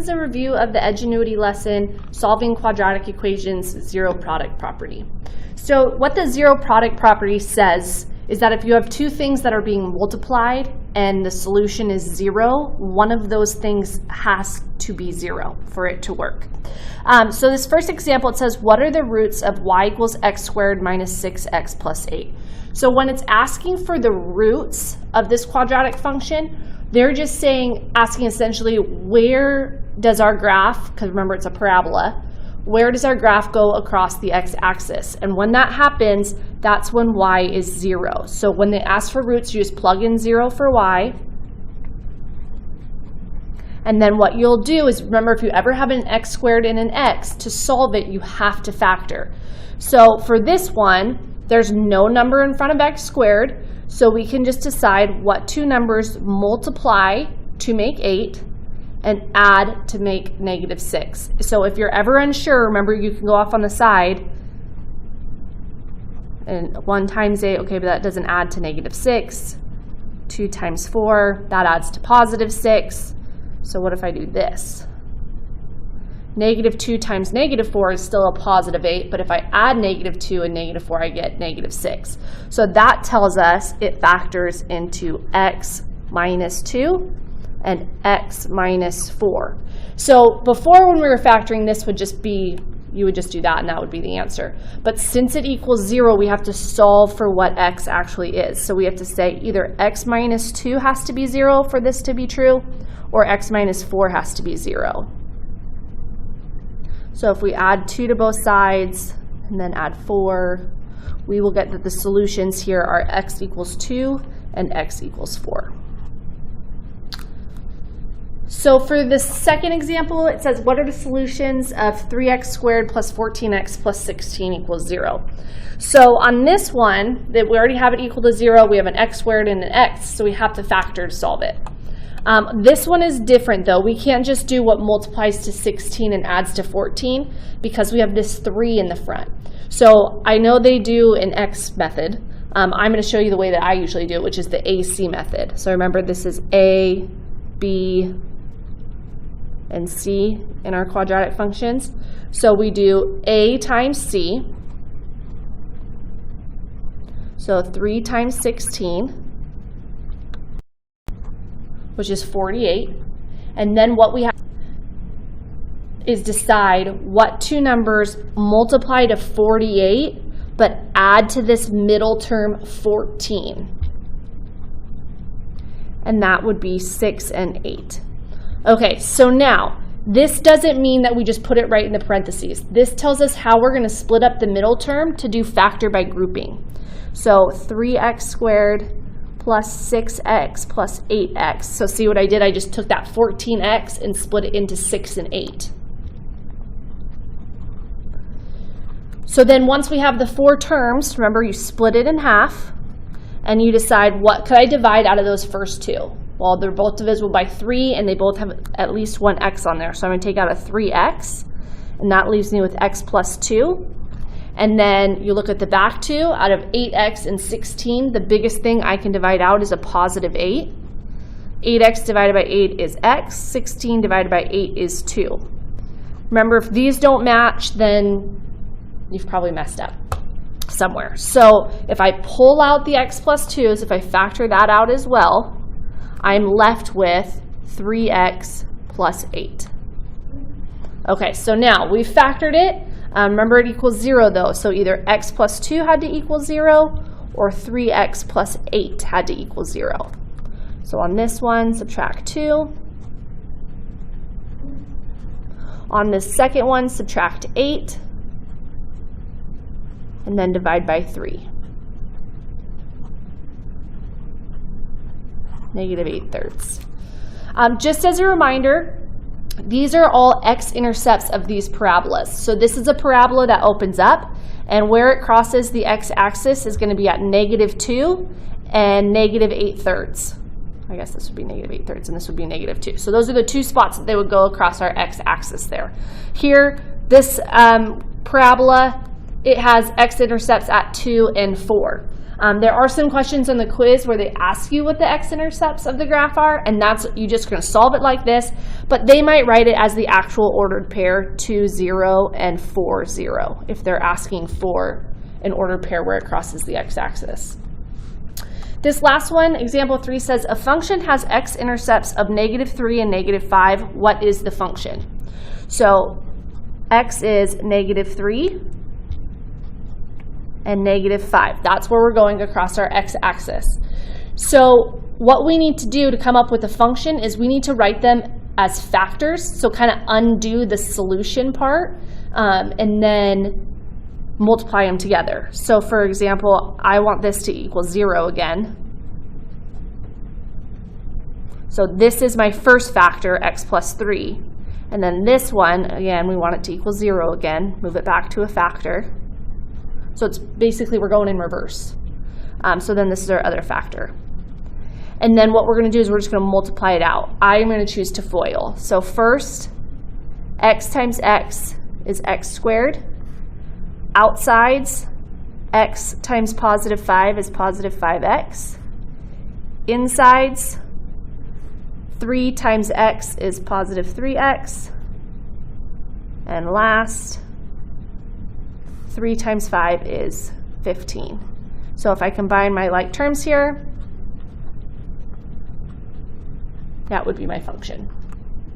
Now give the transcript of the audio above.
is a review of the Edgenuity lesson, Solving Quadratic Equations, Zero Product Property. So what the zero product property says is that if you have two things that are being multiplied and the solution is 0, one of those things has to be 0 for it to work. So this first example, it says, what are the roots of y equals x squared minus 6x plus 8? So when it's asking for the roots of this quadratic function, they're just asking essentially, where does our graph, because remember it's a parabola, where does our graph go across the x-axis? And when that happens, that's when y is 0. So when they ask for roots, you just plug in 0 for y. And then what you'll do is, remember, if you ever have an x squared and an x, to solve it, you have to factor. So for this one, there's no number in front of x squared, so we can just decide what two numbers multiply to make 8 and add to make -6. So if you're ever unsure, remember, you can go off on the side and 1 times 8, okay, but that doesn't add to -6. 2 times 4, that adds to +6. So what if I do this? -2 times -4 is still a +8, but if I add -2 and -4, I get -6. So that tells us it factors into x minus 2 and x minus 4. So before, when we were factoring, this would just be, you would just do that and that would be the answer. But since it equals 0, we have to solve for what x actually is. So we have to say either x minus 2 has to be 0 for this to be true, or x minus 4 has to be 0. So if we add 2 to both sides and then add 4, we will get that the solutions here are x equals 2 and x equals 4. So for the second example, it says, what are the solutions of 3x squared plus 14x plus 16 equals 0? So on this one, that we already have it equal to 0, we have an x squared and an x, so we have to factor to solve it. This one is different though. We can't just do what multiplies to 16 and adds to 14 because we have this 3 in the front. So I know they do an x method. I'm going to show you the way that I usually do it, which is the AC method. So remember, this is A, B, and C in our quadratic functions. So we do A times C. So 3 times 16, which is 48. And then what we have is decide what two numbers multiply to 48, but add to this middle term 14. And that would be 6 and 8. Okay, so now, this doesn't mean that we just put it right in the parentheses. This tells us how we're going to split up the middle term to do factor by grouping. So 3x squared plus 6x plus 8x. So see what I did? I just took that 14x and split it into 6 and 8. So then once we have the 4 terms, remember, you split it in half, and you decide, what could I divide out of those first two? Well, they're both divisible by 3, and they both have at least one x on there. So I'm going to take out a 3x, and that leaves me with x plus 2. And then you look at the back two. Out of 8x and 16, the biggest thing I can divide out is a positive 8. 8x divided by 8 is x. 16 divided by 8 is 2. Remember, if these don't match, then you've probably messed up somewhere. So if I pull out the x plus 2's, if I factor that out as well, I'm left with 3x plus 8. Okay, so now we've factored it. Remember, it equals 0 though, so either x plus 2 had to equal 0 or 3x plus 8 had to equal 0. So on this one, subtract 2. On this second one, subtract 8. And then divide by 3. -8/3. Just as a reminder, these are all x-intercepts of these parabolas. So this is a parabola that opens up, and where it crosses the x-axis is going to be at -2 and -8/3. I guess this would be -8/3 and this would be -2. So those are the two spots that they would go across our x-axis there. Here, this parabola, it has x-intercepts at 2 and 4. There are some questions on the quiz where they ask you what the x-intercepts of the graph are, and that's, you're just going to solve it like this, but they might write it as the actual ordered pair 2, 0, and 4, 0, if they're asking for an ordered pair where it crosses the x-axis. This last one, example 3, says a function has x-intercepts of -3 and -5. What is the function? So x is -3 and -5. That's where we're going across our x-axis. So what we need to do to come up with a function is we need to write them as factors, so kind of undo the solution part, and then multiply them together. So for example, I want this to equal 0 again. So this is my first factor, x plus 3. And then this one, again, we want it to equal 0 again. Move it back to a factor. So it's basically we're going in reverse. So then this is our other factor. And then what we're going to do is we're just going to multiply it out. I'm going to choose to FOIL. So first, x times x is x squared. Outsides, x times +5 is +5x. Insides, 3 times x is +3x. And last, 3 times 5 is 15. So if I combine my like terms here, that would be my function.